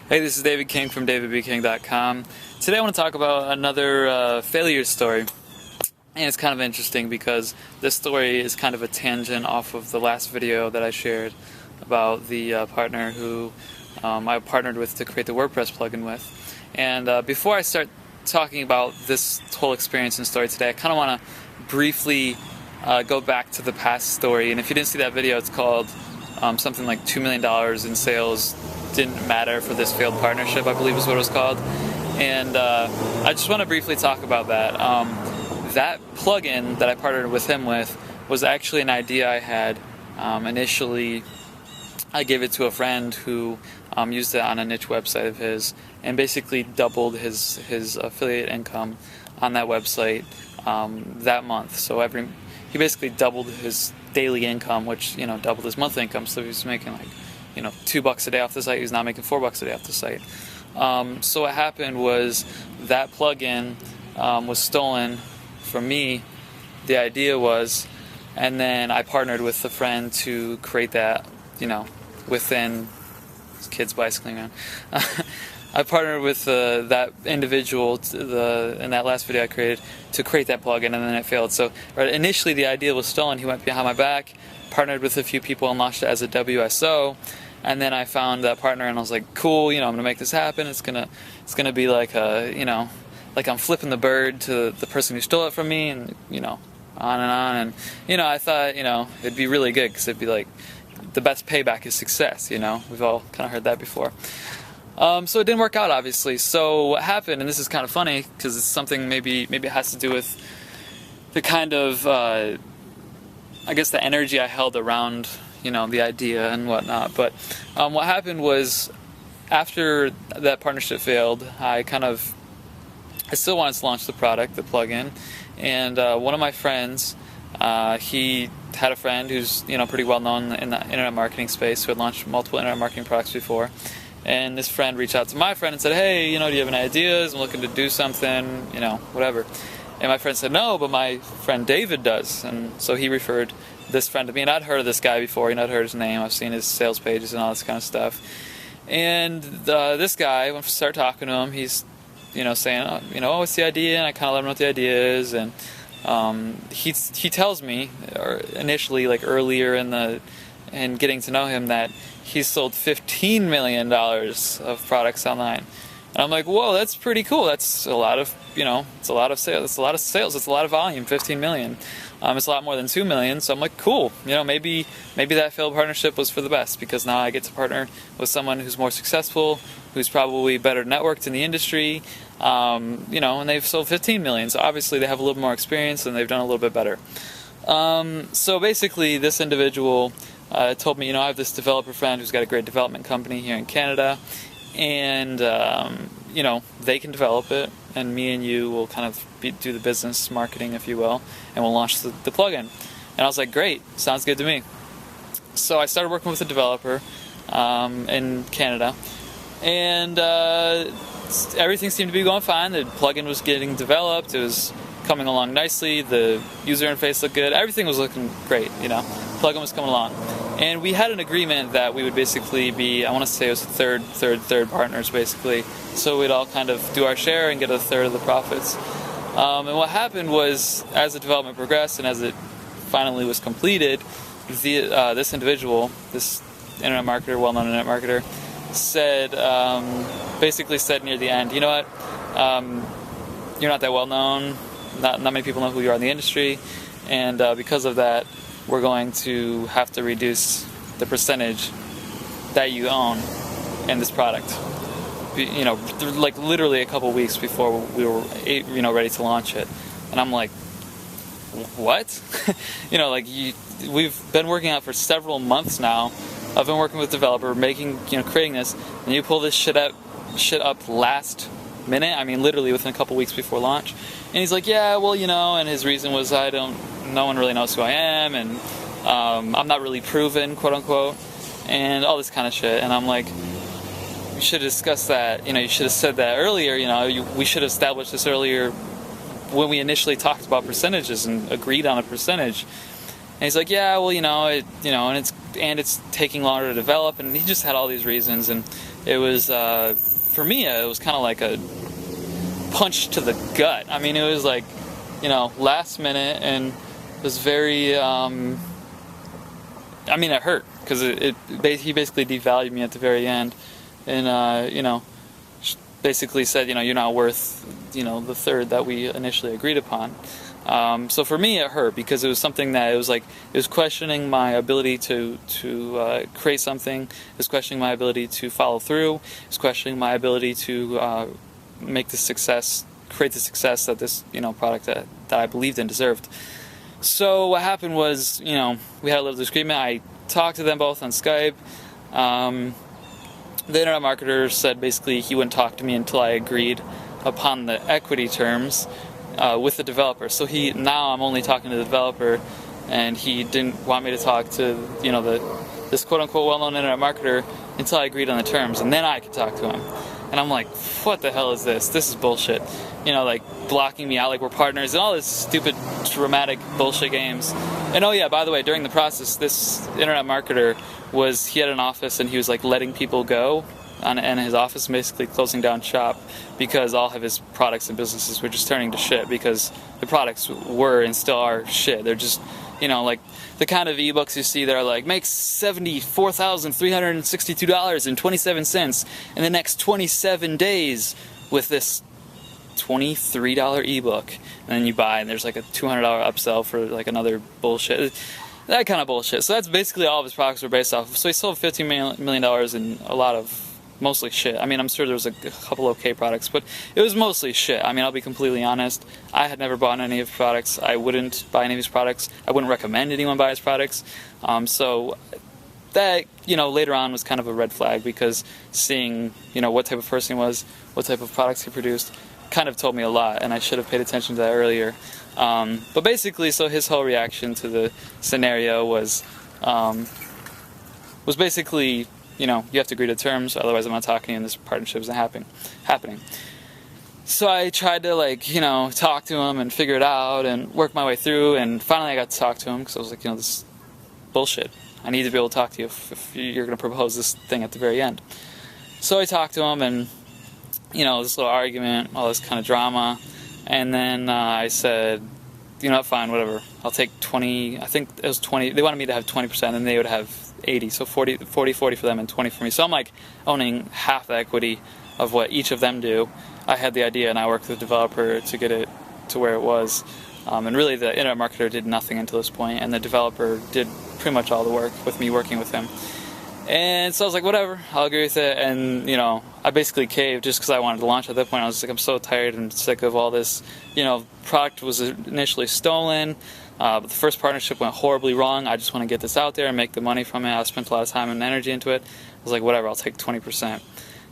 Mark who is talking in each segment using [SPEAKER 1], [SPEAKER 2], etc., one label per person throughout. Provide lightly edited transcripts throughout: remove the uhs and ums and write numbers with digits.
[SPEAKER 1] Hey, this is David King from davidbking.com. Today I want to talk about another failure story. And it's kind of interesting because this story is kind of a tangent off of the last video that I shared about the partner who I partnered with to create the WordPress plugin with. And before I start talking about this whole experience and story today, I kind of want to briefly go back to the past story. And if you didn't see that video, it's called something like $2 million in sales didn't matter for this failed partnership, I believe is what it was called. And I just want to briefly talk about that. That plugin that I partnered with him with was actually an idea I had. Initially, I gave it to a friend who used it on a niche website of his and basically doubled his affiliate income on that website that month. So he basically doubled his daily income, which doubled his monthly income. So he was making like $2 a day off the site. He's now making $4 a day off the site. So what happened was that plugin was stolen from me. The idea was, and then I partnered with a friend to create that. Within kids bicycling around. I partnered with that individual in that last video I created to create that plugin, and then it failed. So initially the idea was stolen. He went behind my back, partnered with a few people, and launched it as a WSO. And then I found that partner, and I was like, cool, I'm gonna make this happen. It's gonna be like like I'm flipping the bird to the person who stole it from me, and on and on. And I thought it'd be really good because it'd be like the best payback is success. We've all kind of heard that before. So it didn't work out, obviously. So what happened, and this is kind of funny because it's something maybe it has to do with the kind of I guess the energy I held around the idea and whatnot. But what happened was, after that partnership failed, I still wanted to launch the product, the plugin, and one of my friends, he had a friend who's pretty well known in the internet marketing space, who had launched multiple internet marketing products before. And this friend reached out to my friend and said, hey, do you have any ideas? I'm looking to do something, whatever. And my friend said, no, but my friend David does. And so he referred this friend to me, and I'd heard of this guy before. I'd heard his name. I've seen his sales pages and all this kind of stuff. And this guy, when I started talking to him, he's saying, what's the idea? And I kind of let him know what the idea is. And he tells me, or initially, like earlier in getting to know him, that he's sold $15 million of products online. And I'm like, whoa, that's pretty cool. That's a lot of, it's a lot of sales. It's a lot of sales. It's a lot of volume, 15 million. It's a lot more than 2 million. So I'm like, cool. Maybe that failed partnership was for the best, because now I get to partner with someone who's more successful, who's probably better networked in the industry, and they've sold 15 million. So obviously they have a little more experience and they've done a little bit better. So basically this individual told me, I have this developer friend who's got a great development company here in Canada, and they can develop it, and me and you will kind of do the business marketing, if you will, and we'll launch the plugin. And I was like, great, sounds good to me. So I started working with a developer in Canada, and everything seemed to be going fine. The plugin was getting developed. It was coming along nicely. The user interface looked good. Everything was looking great. Plugin was coming along. And we had an agreement that we would basically be, I want to say it was third partners, basically. So we'd all kind of do our share and get a third of the profits. And what happened was, as the development progressed and as it finally was completed, this individual, this internet marketer, well-known internet marketer, basically said near the end, you know what, you're not that well-known, not many people know who you are in the industry, and because of that, we're going to have to reduce the percentage that you own in this product. Like literally a couple weeks before we were, ready to launch it, and I'm like, what? We've been working on it for several months now. I've been working with a developer, creating this, and you pull this shit up last minute. I mean, literally within a couple weeks before launch. And he's like, yeah, well, and his reason was no one really knows who I am, and I'm not really proven, quote unquote, and all this kind of shit. And I'm like, you should have discussed that, you should have said that earlier, we should have established this earlier when we initially talked about percentages and agreed on a percentage. And he's like, yeah, well, and it's taking longer to develop, and he just had all these reasons, and it was, for me, it was kind of like a punch to the gut. I mean, it was like, last minute, and it was very, it hurt, because he basically devalued me at the very end, and, basically said, you're not worth, the third that we initially agreed upon. So for me, it hurt because it was something that it was questioning my ability to create something. It was questioning my ability to follow through. It was questioning my ability to create the success that this product that I believed in deserved. So what happened was, we had a little disagreement. I talked to them both on Skype. The internet marketer said basically he wouldn't talk to me until I agreed upon the equity terms with the developer. So now I'm only talking to the developer, and he didn't want me to talk to this quote-unquote well-known internet marketer until I agreed on the terms, and then I could talk to him. And I'm like, what the hell is this? This is bullshit. Like blocking me out like we're partners and all this stupid, dramatic bullshit games. And oh yeah, by the way, during the process, this internet marketer he had an office, and he was like letting people go in his office, basically closing down shop because all of his products and businesses were just turning to shit, because the products were and still are shit. They're just, like the kind of ebooks you see that are like, make $74,362.27 in the next 27 days with this $23 ebook, and then you buy, and there's like a $200 upsell for like another bullshit. That kind of bullshit. So that's basically all of his products were based off of. So he sold $15 million in a lot of mostly shit. I'm sure there was a couple okay products, but it was mostly shit. I'll be completely honest. I had never bought any of his products. I wouldn't buy any of his products. I wouldn't recommend anyone buy his products. So that, later on was kind of a red flag, because seeing, what type of person he was, what type of products he produced, kind of told me a lot, and I should have paid attention to that earlier. But basically, so his whole reaction to the scenario was basically, you have to agree to terms, otherwise I'm not talking to you, and this partnership isn't happening. So I tried to talk to him and figure it out and work my way through, and finally I got to talk to him, because I was like, this is bullshit. I need to be able to talk to you if you're going to propose this thing at the very end. So I talked to him, and this little argument, all this kind of drama, and then I said, fine, whatever. I'll take 20, I think it was 20, they wanted me to have 20%, and they would have 80, so 40 for them and 20 for me. So I'm like owning half the equity of what each of them do. I had the idea, and I worked with the developer to get it to where it was. And really the internet marketer did nothing until this point, and the developer did pretty much all the work with me working with him. And so I was like, whatever, I'll agree with it. And, I basically caved just because I wanted to launch at that point. I was like, I'm so tired and sick of all this. Product was initially stolen. But the first partnership went horribly wrong. I just want to get this out there and make the money from it. I spent a lot of time and energy into it. I was like, whatever, I'll take 20%.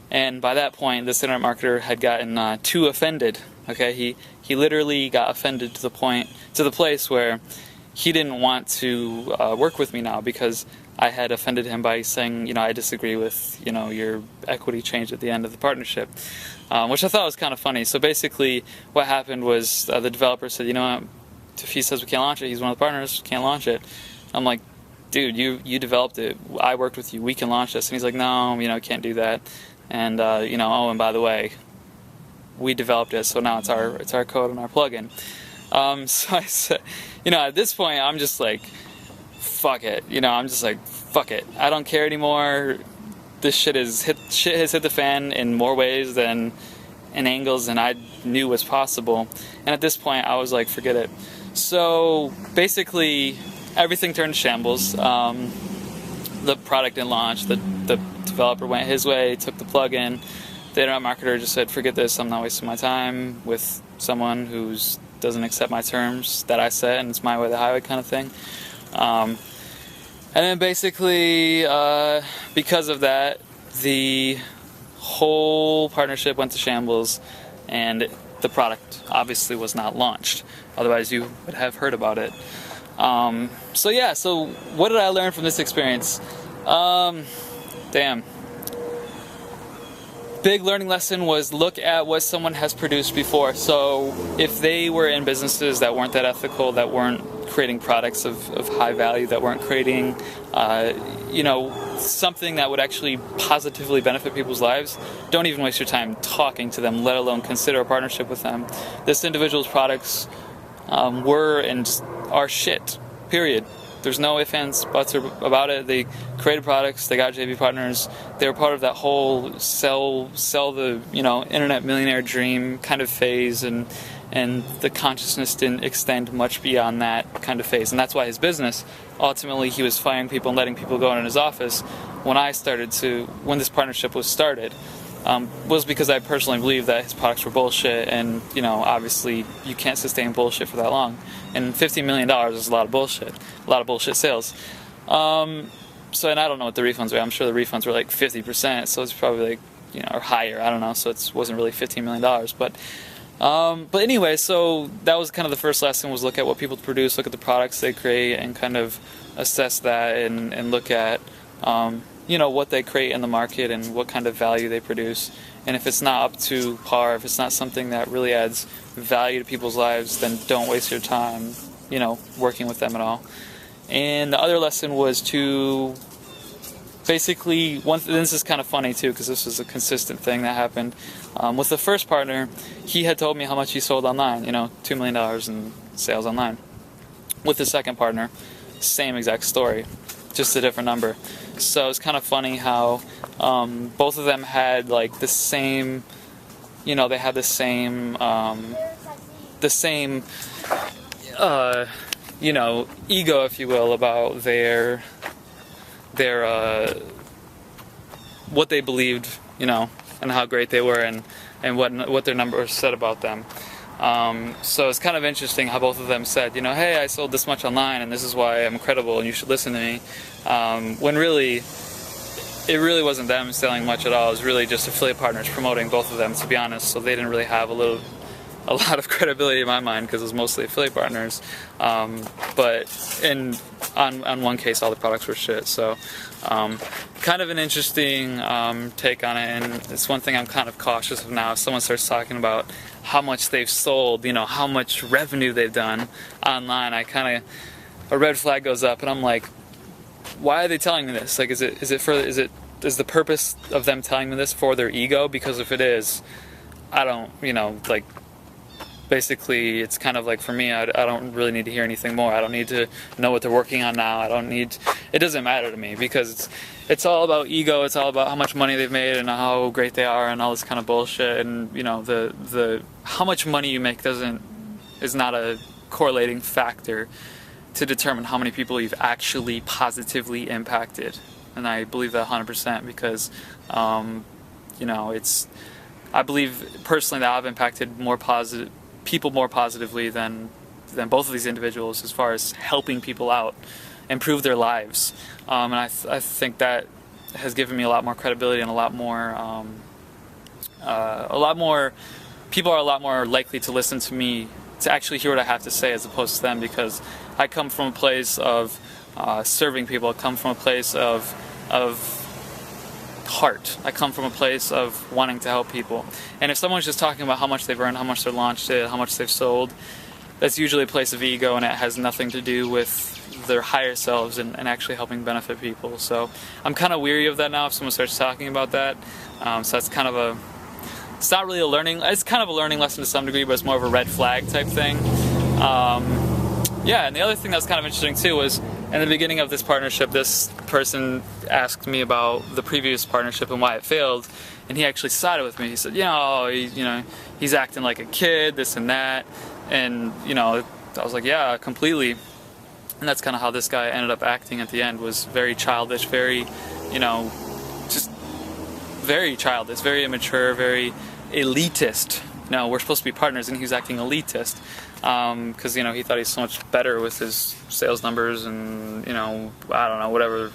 [SPEAKER 1] And by that point, this internet marketer had gotten too offended. Okay, he literally got offended to the place where he didn't want to work with me now, because I had offended him by saying, I disagree with, your equity change at the end of the partnership, which I thought was kind of funny. So basically, what happened was the developer said, if he says we can't launch it, he's one of the partners, can't launch it. I'm like, dude, you developed it. I worked with you. We can launch this. And he's like, no, can't do that. And and by the way, we developed it, so now it's our code and our plugin. So I said, at this point, I'm just like, fuck it. I'm just like, fuck it. I don't care anymore. This shit has hit the fan in more ways than in angles than I knew was possible. And at this point, I was like, forget it. So basically, everything turned to shambles. The product didn't launch. The developer went his way, took the plugin. The internet marketer just said, forget this. I'm not wasting my time with someone who doesn't accept my terms that I set, and it's my way or the highway kind of thing. And then basically, because of that, the whole partnership went to shambles, and the product obviously was not launched. Otherwise, you would have heard about it. So what did I learn from this experience? Big learning lesson was look at what someone has produced before. So if they were in businesses that weren't that ethical, that weren't creating products of high value, that weren't creating, something that would actually positively benefit people's lives, don't even waste your time talking to them, let alone consider a partnership with them. This individual's products were and are shit, period. There's no ifs, ands, buts about it. They created products, they got JV partners, they were part of that whole sell the internet millionaire dream kind of phase, and the consciousness didn't extend much beyond that kind of phase. And that's why his business, ultimately he was firing people and letting people go in his office when this partnership was started, was because I personally believe that his products were bullshit, and obviously you can't sustain bullshit for that long. And $15 million is a lot of bullshit sales. And I don't know what the refunds were. I'm sure the refunds were like 50%, so it's probably like, or higher, I don't know, so it wasn't really $15 million. But anyway, so that was kind of the first lesson, was look at what people produce, look at the products they create, and kind of assess that, and look at what they create in the market and what kind of value they produce. And if it's not up to par, if it's not something that really adds value to people's lives, then don't waste your time, working with them at all. And the other lesson was to basically, this is kind of funny too, because this was a consistent thing that happened. With the first partner, he had told me how much he sold online, $2 million in sales online. With the second partner, same exact story, just a different number. So it's kind of funny how both of them had like the same, they had the same ego, if you will, about their what they believed, and how great they were, and what their numbers said about them. So it's kind of interesting how both of them said, hey, I sold this much online, and this is why I'm credible, and you should listen to me. When really, it really wasn't them selling much at all. It was really just affiliate partners promoting both of them, to be honest. So they didn't really have a lot of credibility in my mind, because it was mostly affiliate partners. But on one case, all the products were shit. So kind of an interesting take on it, and it's one thing I'm kind of cautious of now. If someone starts talking about how much they've sold, how much revenue they've done online, a red flag goes up, and I'm like, why are they telling me this? Like, is the purpose of them telling me this for their ego? Because if it is, I don't, basically, it's kind of like, for me, I don't really need to hear anything more. I don't need to know what they're working on now. It doesn't matter to me, because it's all about ego. It's all about how much money they've made and how great they are and all this kind of bullshit. And, the how much money you make is not a correlating factor to determine how many people you've actually positively impacted. And I believe that 100%, because, I believe personally that I've impacted people more positively than both of these individuals, as far as helping people out, improve their lives. And I think that has given me a lot more credibility, and a lot more people are a lot more likely to listen to me, to actually hear what I have to say, as opposed to them, because I come from a place of serving people. I come from a place of heart. I come from a place of wanting to help people. And if someone's just talking about how much they've earned, how much their launch did, how much they've sold, that's usually a place of ego, and it has nothing to do with their higher selves and actually helping benefit people. So I'm kind of weary of that now if someone starts talking about that. So that's kind of it's not really it's kind of a learning lesson to some degree, but it's more of a red flag type thing. And the other thing that was kind of interesting too was, in the beginning of this partnership, this person asked me about the previous partnership and why it failed, and he actually sided with me. He said, he's acting like a kid, this and that, and I was like, yeah, completely. And that's kind of how this guy ended up acting at the end, was very childish, very, just very childish, very immature, very elitist. We're supposed to be partners, and he was acting elitist. Because he thought he was so much better with his sales numbers, and I don't know, whatever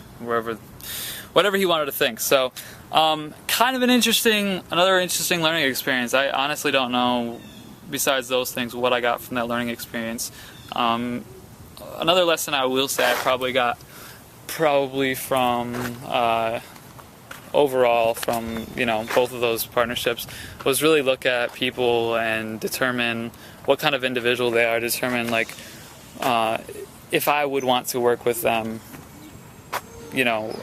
[SPEAKER 1] he wanted to think. So kind of another interesting learning experience. I honestly don't know, besides those things, what I got from that learning experience. Another lesson I will say I probably got from overall from both of those partnerships was really look at people and determine what kind of individual they are, determine if I would want to work with them, you know,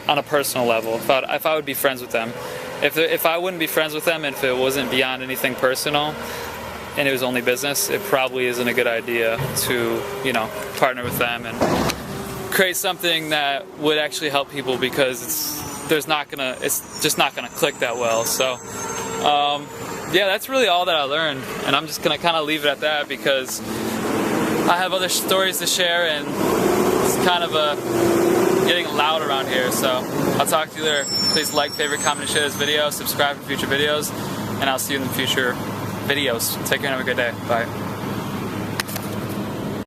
[SPEAKER 1] on a personal level, if I would be friends with them. If I wouldn't be friends with them, and if it wasn't beyond anything personal, and it was only business, it probably isn't a good idea to, you know, partner with them and create something that would actually help people, because it's just not gonna click that well. So yeah, that's really all that I learned, and I'm just gonna kind of leave it at that, because I have other stories to share, and it's kind of getting loud around here. So I'll talk to you later. Please like, favorite, comment, and share this video. Subscribe for future videos, and I'll see you in the future videos. Take care and have a good day. Bye.